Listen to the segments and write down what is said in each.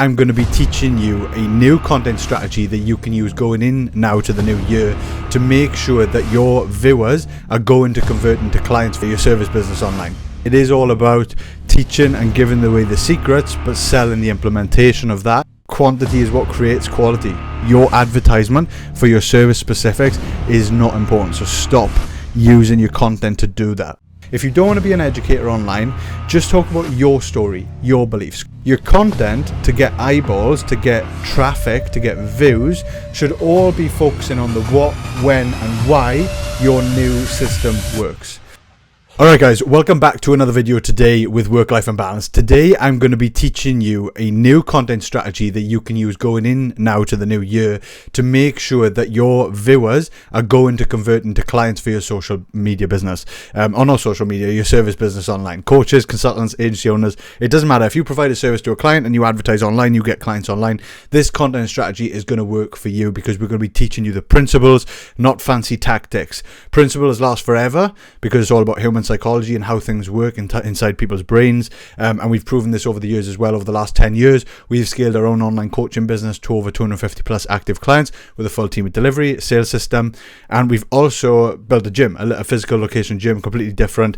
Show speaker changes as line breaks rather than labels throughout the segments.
I'm going to be teaching you a new content strategy that you can use going in now to the new year to make sure that your viewers are going to convert into clients for your service business online. It is all about teaching and giving away the secrets, but selling the implementation of that. Quantity is what creates quality. Your advertisement for your service specifics is not important, so stop using your content to do that. If you don't want to be an educator online, just talk about your story, your beliefs. Your content to get eyeballs, to get traffic, to get views should all be focusing on the what, when, and why your new system works. Alright guys, welcome back to another video today with Work-Life Unbalanced. Today I'm going to be teaching you a new content strategy that you can use going in now to the new year to make sure that your viewers are going to convert into clients for your social media business. Or not social media, your service business online. Coaches, consultants, agency owners, it doesn't matter. If you provide a service to a client and you advertise online, you get clients online. This content strategy is going to work for you because we're going to be teaching you the principles, not fancy tactics. Principles last forever because it's all about human psychology and how things work inside people's brains, and we've proven this over the years as well. Over the last 10 years we've scaled our own online coaching business to over 250 plus active clients with a full team of delivery, sales system, and we've also built a gym, a physical location gym, completely different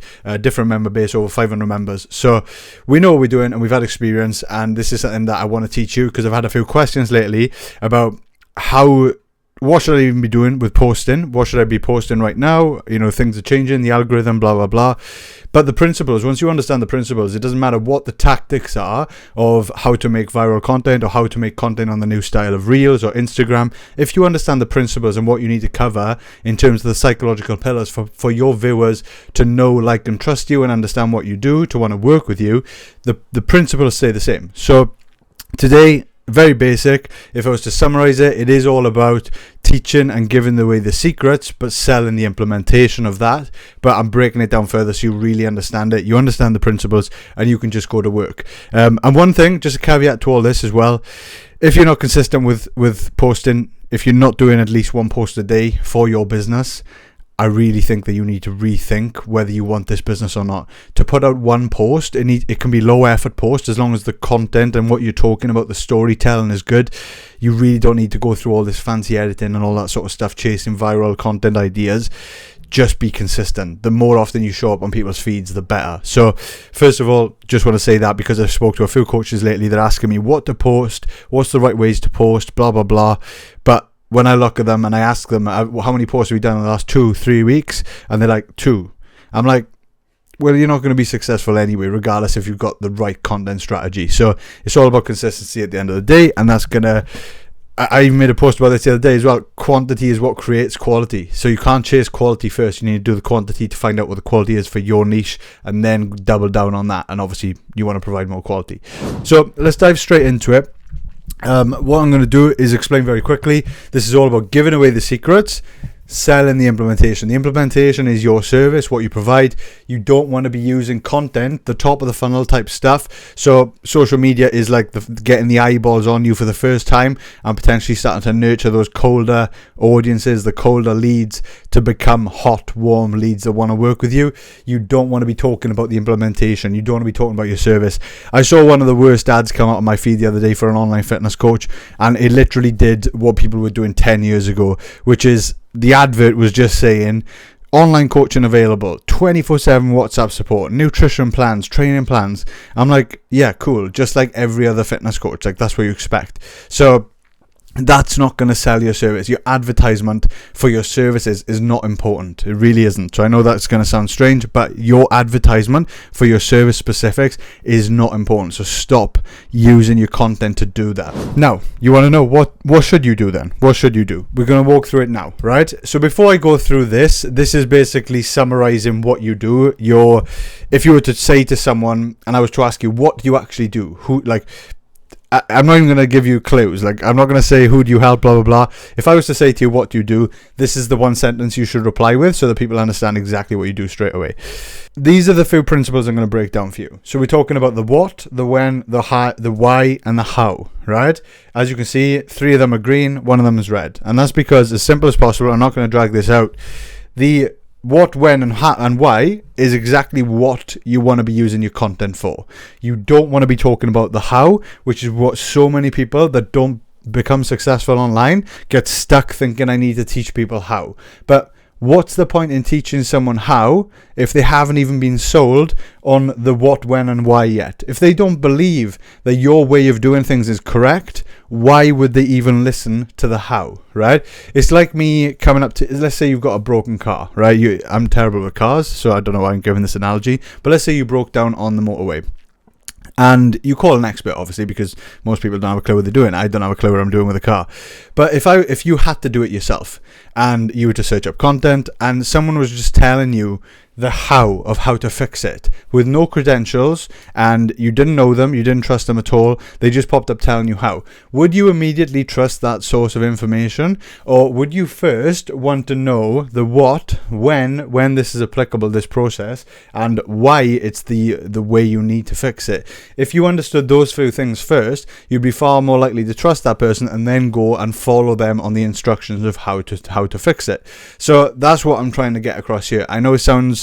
member base, over 500 members. So we know what we're doing and we've had experience, and this is something that I want to teach you because I've had a few questions lately about what should I even be doing with posting? What should I be posting right now? You know, things are changing, the algorithm, blah, blah, blah. But the principles, once you understand the principles, it doesn't matter what the tactics are of how to make viral content or how to make content on the new style of Reels or Instagram. If you understand the principles and what you need to cover in terms of the psychological pillars for your viewers to know, like, and trust you and understand what you do, to want to work with you, the principles stay the same. So today, very basic. If I was to summarize it, it is all about teaching and giving away the secrets, but selling the implementation of that. But I'm breaking it down further so you really understand it. You understand the principles and you can just go to work. And one thing, just a caveat to all this as well, if you're not consistent with posting, if you're not doing at least one post a day for your business, I really think that you need to rethink whether you want this business or not. To put out one post, it can be low effort post as long as the content and what you're talking about, the storytelling is good. You really don't need to go through all this fancy editing and all that sort of stuff, chasing viral content ideas. Just be consistent. The more often you show up on people's feeds, the better. So first of all, just want to say that because I've spoke to a few coaches lately, they're asking me what to post, what's the right ways to post, blah, blah, blah. But when I look at them and I ask them, how many posts have we done in the last 2-3 weeks? And they're like, 2. I'm like, well, you're not going to be successful anyway, regardless if you've got the right content strategy. So it's all about consistency at the end of the day. And that's going to, I even made a post about this the other day as well. Quantity is what creates quality. So you can't chase quality first. You need to do the quantity to find out what the quality is for your niche and then double down on that. And obviously you want to provide more quality. So let's dive straight into it. What I'm going to do is explain very quickly. This is all about giving away the secrets, selling the implementation. The implementation is your service, what you provide. You don't want to be using content, the top of the funnel type stuff. So social media is like getting the eyeballs on you for the first time and potentially starting to nurture those colder audiences, the colder leads to become hot, warm leads that want to work with you. You don't want to be talking about the implementation. You don't want to be talking about your service. I saw one of the worst ads come out on my feed the other day for an online fitness coach, and it literally did what people were doing 10 years ago, which is the advert was just saying online coaching available, 24/7 WhatsApp support, nutrition plans, training plans. I'm like, yeah, cool. Just like every other fitness coach, like that's what you expect. So that's not going to sell your service. Your advertisement for your services is not important. It really isn't. So I know that's going to sound strange, but your advertisement for your service specifics is not important. So stop using your content to do that. Now, you want to know what should you do then? What should you do? We're going to walk through it now, right? So before I go through this is basically summarizing what you do. If you were to say to someone, and I was to ask you, what do you actually do? I'm not even going to give you clues. Like, I'm not going to say, who do you help, blah, blah, blah. If I was to say to you, what do you do? This is the one sentence you should reply with so that people understand exactly what you do straight away. These are the few principles I'm going to break down for you. So we're talking about the what, the when, the how, the why, and the how, right? As you can see, 3 of them are green, 1 of them is red. And that's because, as simple as possible, I'm not going to drag this out. The what, when, and why is exactly what you want to be using your content for. You don't want to be talking about the how, which is what so many people that don't become successful online get stuck thinking, I need to teach people how. But what's the point in teaching someone how if they haven't even been sold on the what, when, and why yet? If they don't believe that your way of doing things is correct, why would they even listen to the how, right? It's like me coming up to, let's say you've got a broken car, right? I'm terrible with cars, so I don't know why I'm giving this analogy, but let's say you broke down on the motorway. And you call an expert, obviously, because most people don't have a clue what they're doing. I don't have a clue what I'm doing with a car. But if you had to do it yourself and you were to search up content and someone was just telling you the how of how to fix it with no credentials and you didn't know them, you didn't trust them at all, they just popped up telling you how, would you immediately trust that source of information, or would you first want to know the what, when this is applicable, this process, and why it's the way you need to fix it? If you understood those few things first, you'd be far more likely to trust that person and then go and follow them on the instructions of how to fix it. So that's what I'm trying to get across here. I know it sounds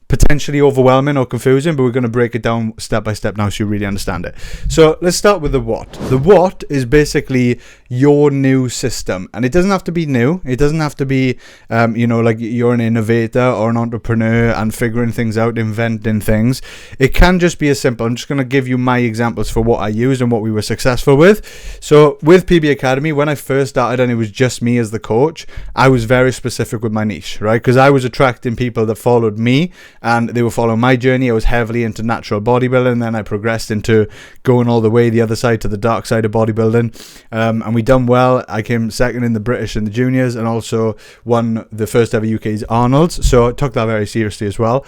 potentially overwhelming or confusing, but we're going to break it down step by step now so you really understand it. So let's start with the what. The what is basically your new system, and it doesn't have to be new. It doesn't have to be like you're an innovator or an entrepreneur and figuring things out, inventing things. It can just be as simple. I'm just going to give you my examples for what I used and what we were successful with. So with PB Academy, when I first started and it was just me as the coach, I was very specific with my niche, right? Because I was attracting people that followed me and they were following my journey. I was heavily into natural bodybuilding, and then I progressed into going all the way the other side to the dark side of bodybuilding, and we done well. I came second in the British and the juniors, and also won the first ever UK's Arnold's, so I took that very seriously as well.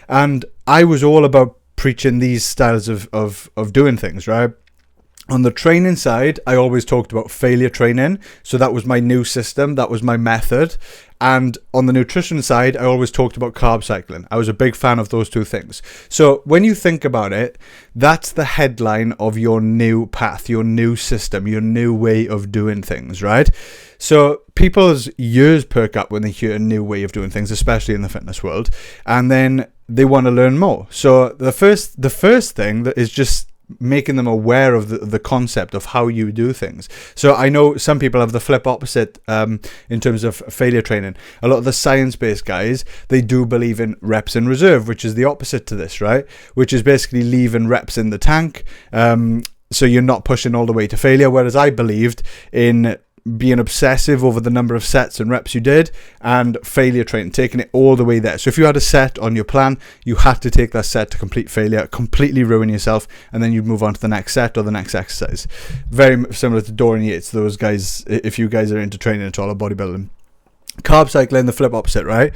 And I was all about preaching these styles of doing things, right? On the training side, I always talked about failure training. So that was my new system. That was my method. And on the nutrition side, I always talked about carb cycling. I was a big fan of those two things. So when you think about it, that's the headline of your new path, your new system, your new way of doing things, right? So people's ears perk up when they hear a new way of doing things, especially in the fitness world. And then they want to learn more. So the first thing that is just making them aware of the concept of how you do things. So I know some people have the flip opposite in terms of failure training. A lot of the science-based guys, they do believe in reps in reserve, which is the opposite to this, right? Which is basically leaving reps in the tank, so you're not pushing all the way to failure. Whereas I believed in being obsessive over the number of sets and reps you did, and failure training, taking it all the way there. So if you had a set on your plan, you had to take that set to complete failure, completely ruin yourself, and then you'd move on to the next set or the next exercise. Very similar to Dorian Yates, those guys, if you guys are into training at all or bodybuilding. Carb cycling, the flip opposite, right?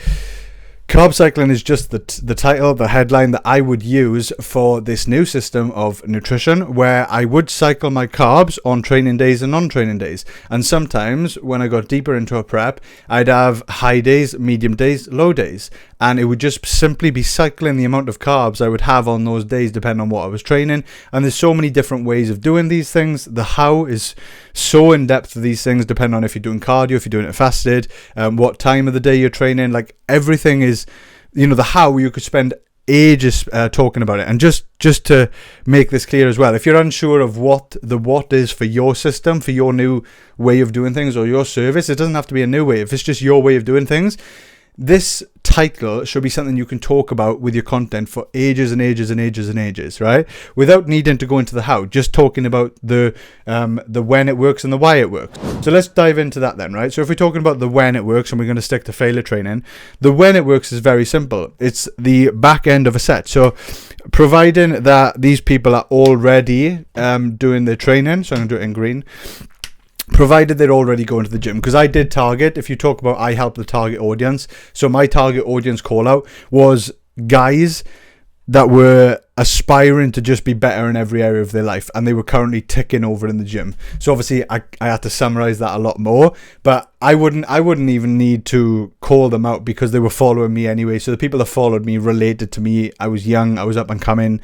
Carb cycling is just the title, the headline that I would use for this new system of nutrition, where I would cycle my carbs on training days and non-training days. And sometimes when I got deeper into a prep, I'd have high days, medium days, low days. And it would just simply be cycling the amount of carbs I would have on those days depending on what I was training. And there's so many different ways of doing these things. The how is so in depth of these things, depending on if you're doing cardio, if you're doing it fasted, what time of the day you're training. Like everything is, the how, you could spend ages talking about it. And just to make this clear as well, if you're unsure of what is for your system, for your new way of doing things or your service, it doesn't have to be a new way. If it's just your way of doing things, this title should be something you can talk about with your content for ages and ages and ages and ages, right? Without needing to go into the how, just talking about the when it works and the why it works. So let's dive into that then, right? So if we're talking about the when it works, and we're going to stick to failure training, the when it works is very simple. It's the back end of a set. So providing that these people are already doing their training, so I'm going to do it in green, provided they're already going to the gym, because I did target, if you talk about I help the target audience, so my target audience call out was guys that were aspiring to just be better in every area of their life, and they were currently ticking over in the gym. So obviously I had to summarize that a lot more, but I wouldn't even need to call them out because they were following me anyway. So the people that followed me related to me. I was young, I was up and coming.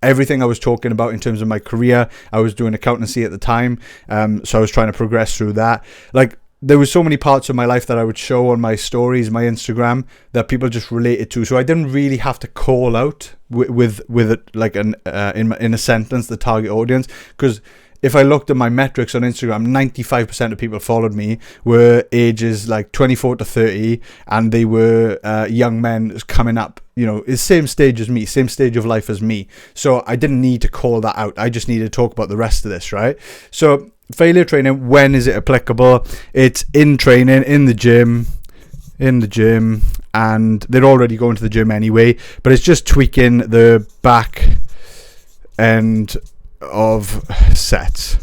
Everything I was talking about in terms of my career, I was doing accountancy at the time, so I was trying to progress through that. Like, there was so many parts of my life that I would show on my stories, my Instagram, that people just related to. So I didn't really have to call out with it like in a sentence the target audience, because if I looked at my metrics on Instagram, 95% of people followed me were ages like 24 to 30, and they were young men coming up, the same stage as me, same stage of life as me. So I didn't need to call that out. I just needed to talk about the rest of this, right? So failure training, when is it applicable? It's in training, in the gym, and they're already going to the gym anyway, but it's just tweaking the back end of sets.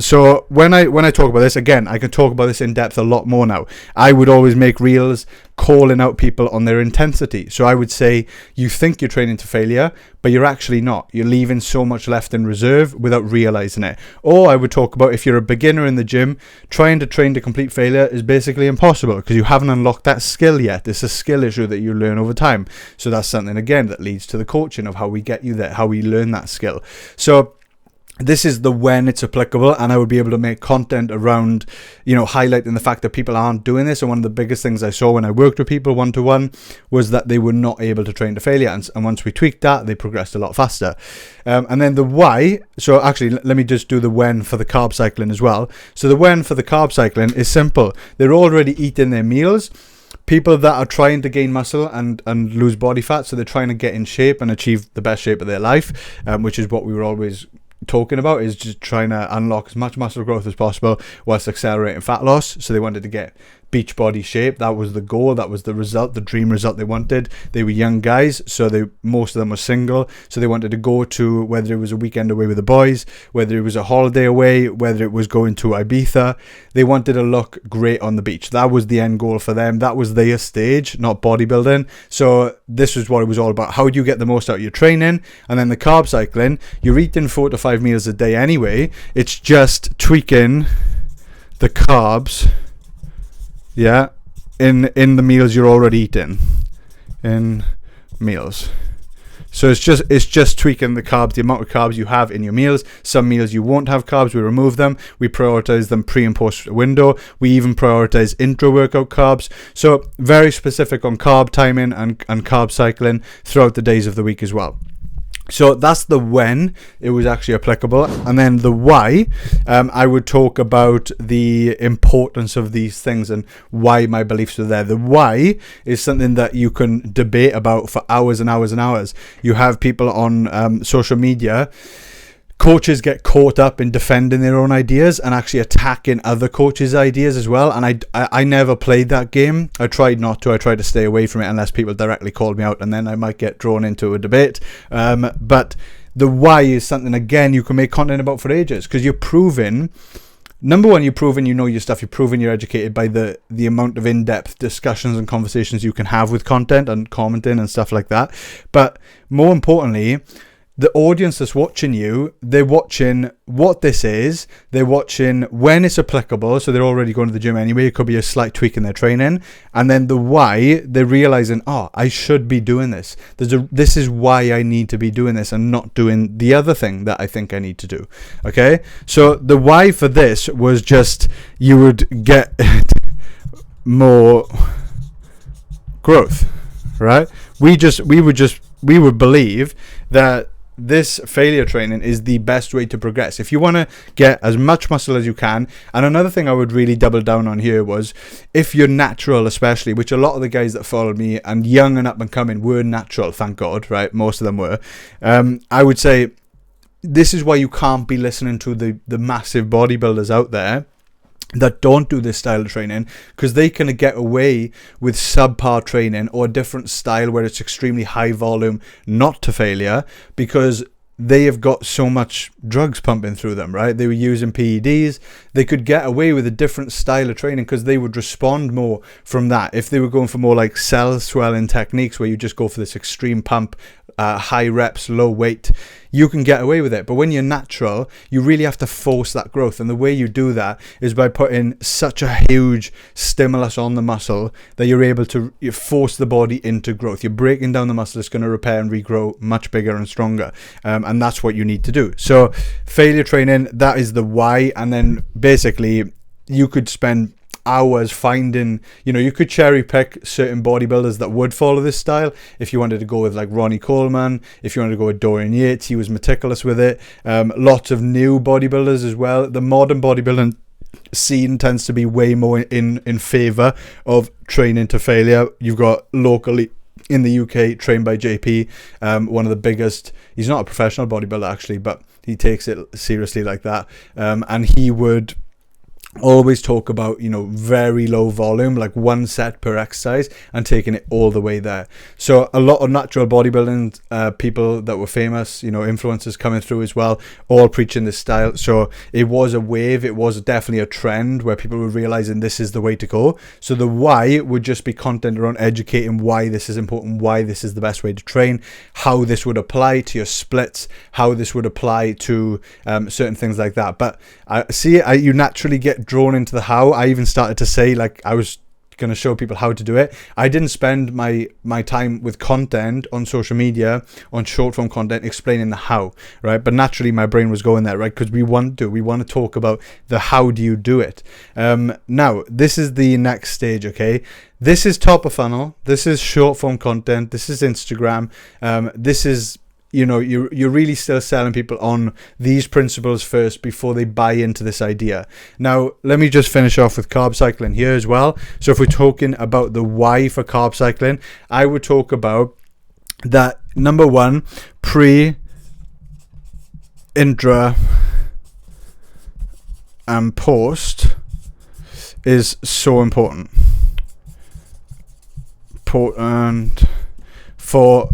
So when I talk about this, again, I can talk about this in depth a lot more now. I would always make reels calling out people on their intensity. So I would say, you think you're training to failure, but you're actually not. You're leaving so much left in reserve without realizing it. Or I would talk about, if you're a beginner in the gym, trying to train to complete failure is basically impossible because you haven't unlocked that skill yet. It's a skill issue that you learn over time. So that's something, again, that leads to the coaching of how we get you there, how we learn that skill. So this is the when it's applicable, and I would be able to make content around, highlighting the fact that people aren't doing this. And one of the biggest things I saw when I worked with people one-to-one was that they were not able to train to failure. And once we tweaked that, they progressed a lot faster. And then the why. So actually, let me just do the when for the carb cycling as well. So the when for the carb cycling is simple. They're already eating their meals. People that are trying to gain muscle and lose body fat, so they're trying to get in shape and achieve the best shape of their life, which is what we were always talking about, is just trying to unlock as much muscle growth as possible whilst accelerating fat loss. So they wanted to get beach body shape. That was the goal. That was the result, the dream result they wanted. They were young guys, so most of them were single, so they wanted to go to, whether it was a weekend away with the boys, whether it was a holiday away, whether it was going to Ibiza, they wanted to look great on the beach. That was the end goal for them. That was their stage, not bodybuilding. So this was what it was all about. How do you get the most out of your training? And then the carb cycling, you're eating 4 to 5 meals a day anyway. It's just tweaking the carbs, in the meals you're already eating, in meals. So it's just tweaking the carbs, the amount of carbs you have in your meals. Some meals you won't have carbs, we remove them. We prioritize them pre and post window. We even prioritize intra workout carbs. So very specific on carb timing and carb cycling throughout the days of the week as well. So that's the when it was actually applicable. And then the why, I would talk about the importance of these things and why my beliefs are there. The why is something that you can debate about for hours and hours and hours. You have people on social media. Coaches get caught up in defending their own ideas and actually attacking other coaches' ideas as well. And I never played that game. I tried not to. I tried to stay away from it unless people directly called me out, and then I might get drawn into a debate. But the why is something, again, you can make content about for ages, because you're proving, number one, you're proving you know your stuff. You're proving you're educated by the amount of in-depth discussions and conversations you can have with content and commenting and stuff like that. But more importantly, the audience that's watching you, they're watching what this is, they're watching when it's applicable, so they're already going to the gym anyway. It could be a slight tweak in their training. And then the why, they're realizing, I should be doing this. This is why I need to be doing this and not doing the other thing that I think I need to do. Okay? So the why for this was just, you would get more growth, right? We would believe that this failure training is the best way to progress. If you want to get as much muscle as you can, and another thing I would really double down on here was, if you're natural, especially, which a lot of the guys that followed me and young and up and coming were natural, thank God, right? Most of them were. I would say this is why you can't be listening to the massive bodybuilders out there that don't do this style of training, because they can get away with subpar training or a different style where it's extremely high volume, not to failure, because they have got so much drugs pumping through them, right? They were using PEDs. They could get away with a different style of training because they would respond more from that. If they were going for more like cell swelling techniques where you just go for this extreme pump, high reps, low weight, you can get away with it. But when you're natural, you really have to force that growth. And the way you do that is by putting such a huge stimulus on the muscle that you're able to force the body into growth. You're breaking down the muscle. It's going to repair and regrow much bigger and stronger. And that's what you need to do. So failure training, that is the why. And then basically you could spend hours finding, you could cherry pick certain bodybuilders that would follow this style. If you wanted to go with like Ronnie Coleman, if you wanted to go with Dorian Yates, he was meticulous with it. Lots of new bodybuilders as well. The modern bodybuilding scene tends to be way more in favor of training to failure. You've got locally in the UK, trained by JP, one of the biggest. He's not a professional bodybuilder actually, but he takes it seriously like that. And he would always talk about, very low volume, like 1 set per exercise, and taking it all the way there. So a lot of natural bodybuilding people that were famous, influencers coming through as well, all preaching this style. So it was a wave. It was definitely a trend where people were realizing this is the way to go. So the why would just be content around educating why this is important, why this is the best way to train, how this would apply to your splits, how this would apply to certain things like that. But you naturally get drawn into the how. I even started to say, like, I was going to show people how to do it. I didn't spend my time with content on social media, on short form content, explaining the how, right? But naturally my brain was going there, right? Because we want to talk about the how do you do it. Now this is the next stage. Okay, this is top of funnel, this is short form content, this is Instagram, this is, you're really still selling people on these principles first before they buy into this idea. Now, let me just finish off with carb cycling here as well. So if we're talking about the why for carb cycling, I would talk about that. Number one, pre, intra, and post is so important. Important for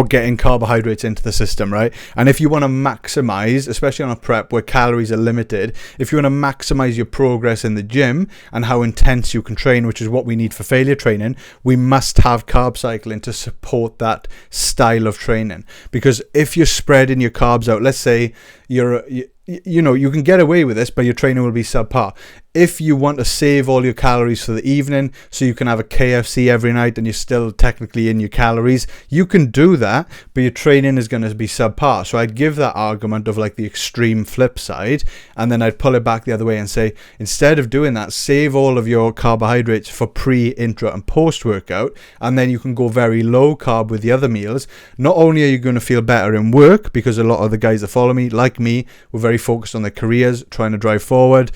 getting carbohydrates into the system, right? And if you want to maximize, especially on a prep where calories are limited, if you want to maximize your progress in the gym and how intense you can train, which is what we need for failure training, we must have carb cycling to support that style of training. Because if you're spreading your carbs out, let's say you can get away with this, but your training will be subpar. If you want to save all your calories for the evening so you can have a KFC every night and you're still technically in your calories, you can do that, but your training is going to be subpar. So I'd give that argument of like the extreme flip side, and then I'd pull it back the other way and say, instead of doing that, save all of your carbohydrates for pre, intra, and post workout, and then you can go very low carb with the other meals. Not only are you going to feel better in work, because a lot of the guys that follow me, like me, were very focused on their careers, trying to drive forward.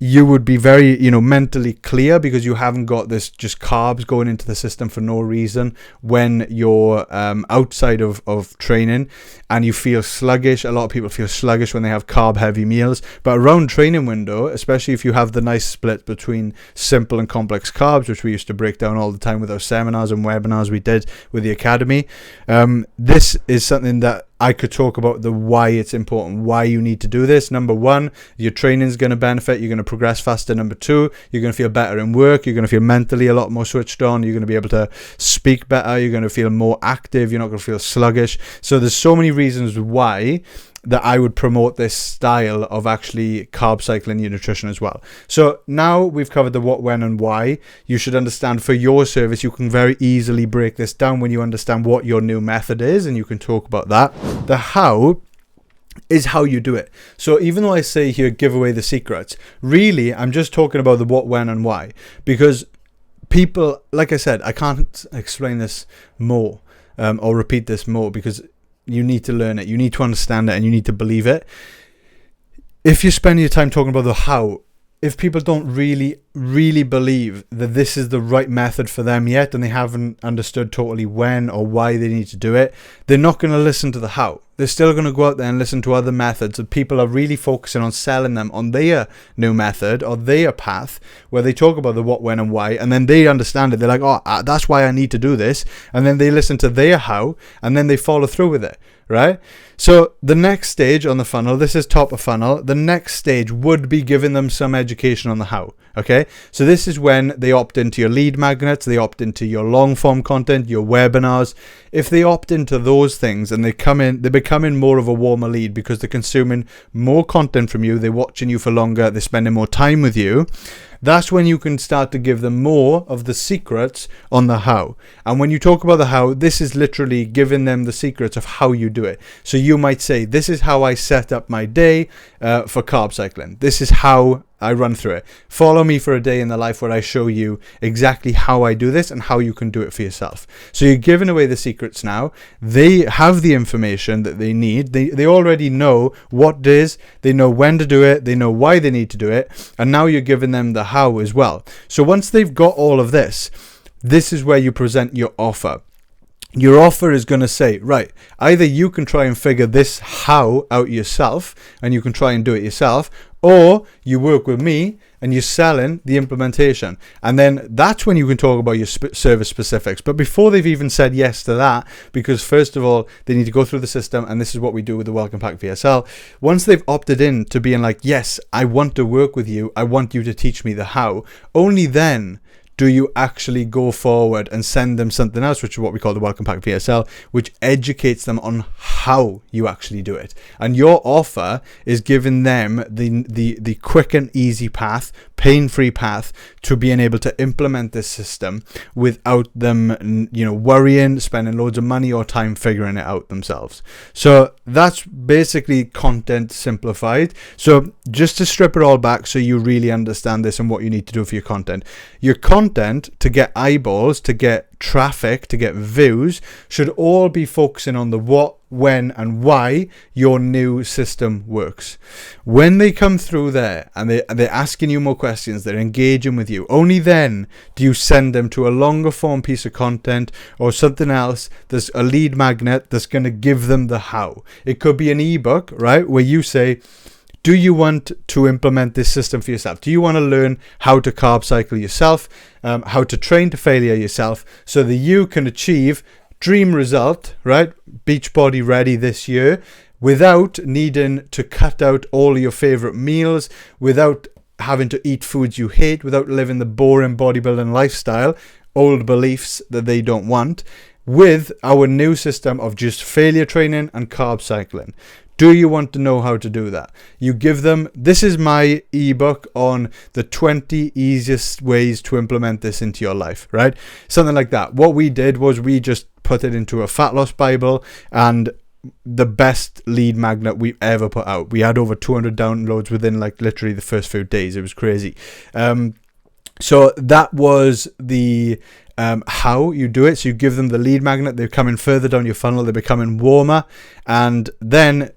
You would be very, mentally clear because you haven't got this just carbs going into the system for no reason when you're outside of training, and you feel sluggish. A lot of people feel sluggish when they have carb heavy meals, but around training window, especially if you have the nice split between simple and complex carbs, which we used to break down all the time with our seminars and webinars we did with the academy, this is something that I could talk about, the why it's important, why you need to do this. Number one, your training is going to benefit. You're going to progress faster. Number two, you're going to feel better in work. You're going to feel mentally a lot more switched on. You're going to be able to speak better. You're going to feel more active. You're not going to feel sluggish. So there's so many reasons why that I would promote this style of actually carb cycling your nutrition as well. So now we've covered the what, when, and why. You should understand for your service, you can very easily break this down when you understand what your new method is, and you can talk about that. The how is how you do it. So even though I say here, give away the secrets, really, I'm just talking about the what, when, and why. Because people, like I said, I can't explain this more or repeat this more, because you need to learn it, you need to understand it, and you need to believe it. If you spend your time talking about the how, if people don't really believe that this is the right method for them yet, and they haven't understood totally when or why they need to do it, they're not going to listen to the how. They're still going to go out there and listen to other methods, and people are really focusing on selling them on their new method or their path, where they talk about the what, when, and why, and then they understand it. They're like, oh, that's why I need to do this. And then they listen to their how, and then they follow through with it, right? So the next stage on the funnel, this is top of funnel. The next stage would be giving them some education on the how. Okay, so this is when they opt into your lead magnets, they opt into your long form content, your webinars. If they opt into those things and they're becoming more of a warmer lead because they're consuming more content from you, they're watching you for longer, they're spending more time with you, that's when you can start to give them more of the secrets on the how. And when you talk about the how, this is literally giving them the secrets of how you do it. So you might say, this is how I set up my day for carb cycling. This is how I run through it. Follow me for a day in the life where I show you exactly how I do this and how you can do it for yourself. So you're giving away the secrets now. They have the information that they need. They already know what it is. They know when to do it. They know why they need to do it. And now you're giving them the how as well. So once they've got all of this, this is where you present your offer. Your offer is going to say, right, either you can try and figure this how out yourself and you can try and do it yourself, or you work with me and you're selling the implementation. And then that's when you can talk about your service specifics. But before they've even said yes to that, because first of all, they need to go through the system, and this is what we do with the Welcome Pack VSL. Once they've opted in to being like, yes, I want to work with you, I want you to teach me the how, only then do you actually go forward and send them something else, which is what we call the Welcome Pack VSL, which educates them on how you actually do it. And your offer is giving them the quick and easy path, pain-free path to being able to implement this system without them, worrying, spending loads of money or time figuring it out themselves. So that's basically content simplified. So just to strip it all back so you really understand this and what you need to do for your content. Your content to get eyeballs, to get traffic, to get views should all be focusing on the what, when and why your new system works. When they come through there and they're asking you more questions, they're engaging with you, only then do you send them to a longer form piece of content or something else that's a lead magnet that's going to give them the how. It could be an ebook, right, where you say, do you want to implement this system for yourself? Do you want to learn how to carb cycle yourself, how to train to failure yourself so that you can achieve dream result, right? Beachbody ready this year without needing to cut out all your favorite meals, without having to eat foods you hate, without living the boring bodybuilding lifestyle, old beliefs that they don't want, with our new system of just failure training and carb cycling. Do you want to know how to do that? You give them, this is my ebook on the 20 easiest ways to implement this into your life, right? Something like that. What we did was we just put it into a fat loss Bible, and the best lead magnet we ever put out. We had over 200 downloads within like literally the first few days. It was crazy. So that was the how you do it. So you give them the lead magnet, they're coming further down your funnel, they're becoming warmer, and then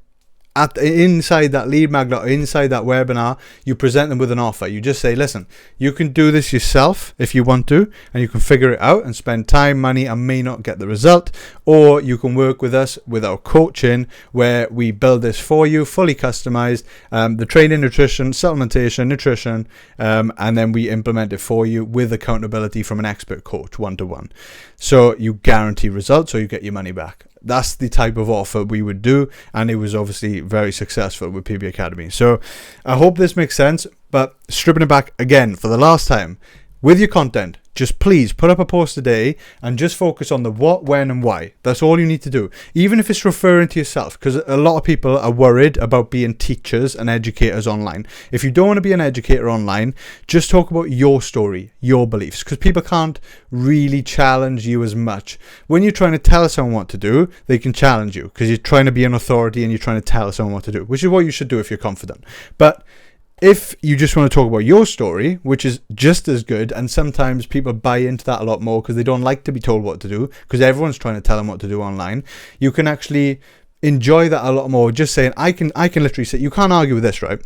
inside that lead magnet, or inside that webinar, you present them with an offer. You just say, listen, you can do this yourself if you want to, and you can figure it out and spend time, money, and may not get the result, or you can work with us with our coaching where we build this for you, fully customized, the training, nutrition, supplementation, nutrition, and then we implement it for you with accountability from an expert coach, one-to-one. So you guarantee results or you get your money back. That's the type of offer we would do, and it was obviously very successful with PB Academy. So I hope this makes sense, but stripping it back again for the last time, with your content, just please put up a post today and just focus on the what, when and why. That's all you need to do. Even if it's referring to yourself, because a lot of people are worried about being teachers and educators online. If you don't want to be an educator online, just talk about your story, your beliefs, because people can't really challenge you as much. When you're trying to tell someone what to do, they can challenge you because you're trying to be an authority and you're trying to tell someone what to do, which is what you should do if you're confident. But if you just want to talk about your story, which is just as good, and sometimes people buy into that a lot more because they don't like to be told what to do, because everyone's trying to tell them what to do online, you can actually enjoy that a lot more. Just saying, I can literally say, you can't argue with this, right?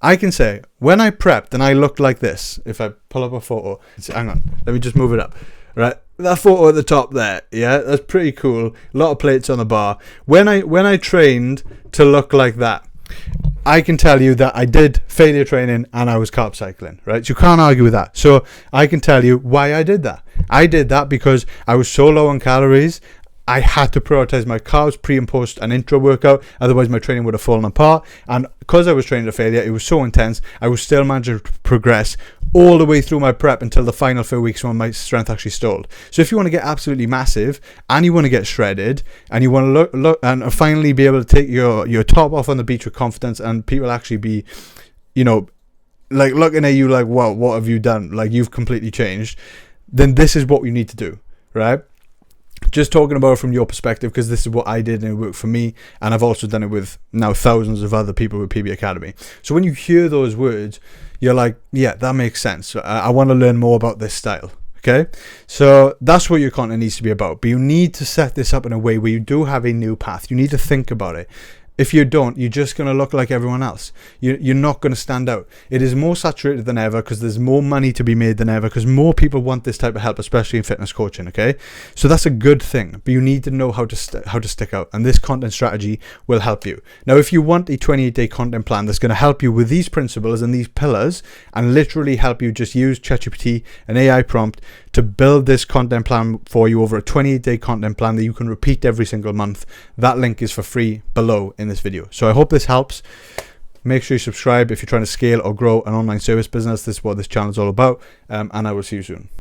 I can say, when I prepped and I looked like this, if I pull up a photo, hang on, let me just move it up, right? That photo at the top there, yeah, that's pretty cool. A lot of plates on the bar. When I trained to look like that, I can tell you that I did failure training and I was carb cycling, right? So you can't argue with that. So I can tell you why I did that. I did that because I was so low on calories. I had to prioritize my carbs pre and post an intro workout. Otherwise my training would have fallen apart. And because I was training to failure, it was so intense, I was still managing to progress all the way through my prep until the final few weeks when my strength actually stalled. So if you want to get absolutely massive and you want to get shredded and you want to look and finally be able to take your top off on the beach with confidence, and people actually be, like looking at you like, wow, what have you done? Like, you've completely changed. Then this is what you need to do, right? just talking about it from your perspective, because this is what I did and it worked for me, and I've also done it with now thousands of other people with PB Academy. So when you hear those words, you're like, yeah, that makes sense. I want to learn more about this style. Okay, so that's what your content needs to be about. But you need to set this up in a way where you do have a new path. You need to think about it. If you don't, you're just going to look like everyone else. You're not going to stand out. It is more saturated than ever because there's more money to be made than ever, because more people want this type of help, especially in fitness coaching, okay? So that's a good thing, but you need to know how to stick out, and this content strategy will help you. Now, if you want a 28-day content plan that's going to help you with these principles and these pillars and literally help you, just use ChatGPT, an AI prompt, to build this content plan for you over a 28-day content plan that you can repeat every single month. That link is for free below in this video. So I hope this helps. Make sure you subscribe if you're trying to scale or grow an online service business. This is what this channel is all about, and I will see you soon.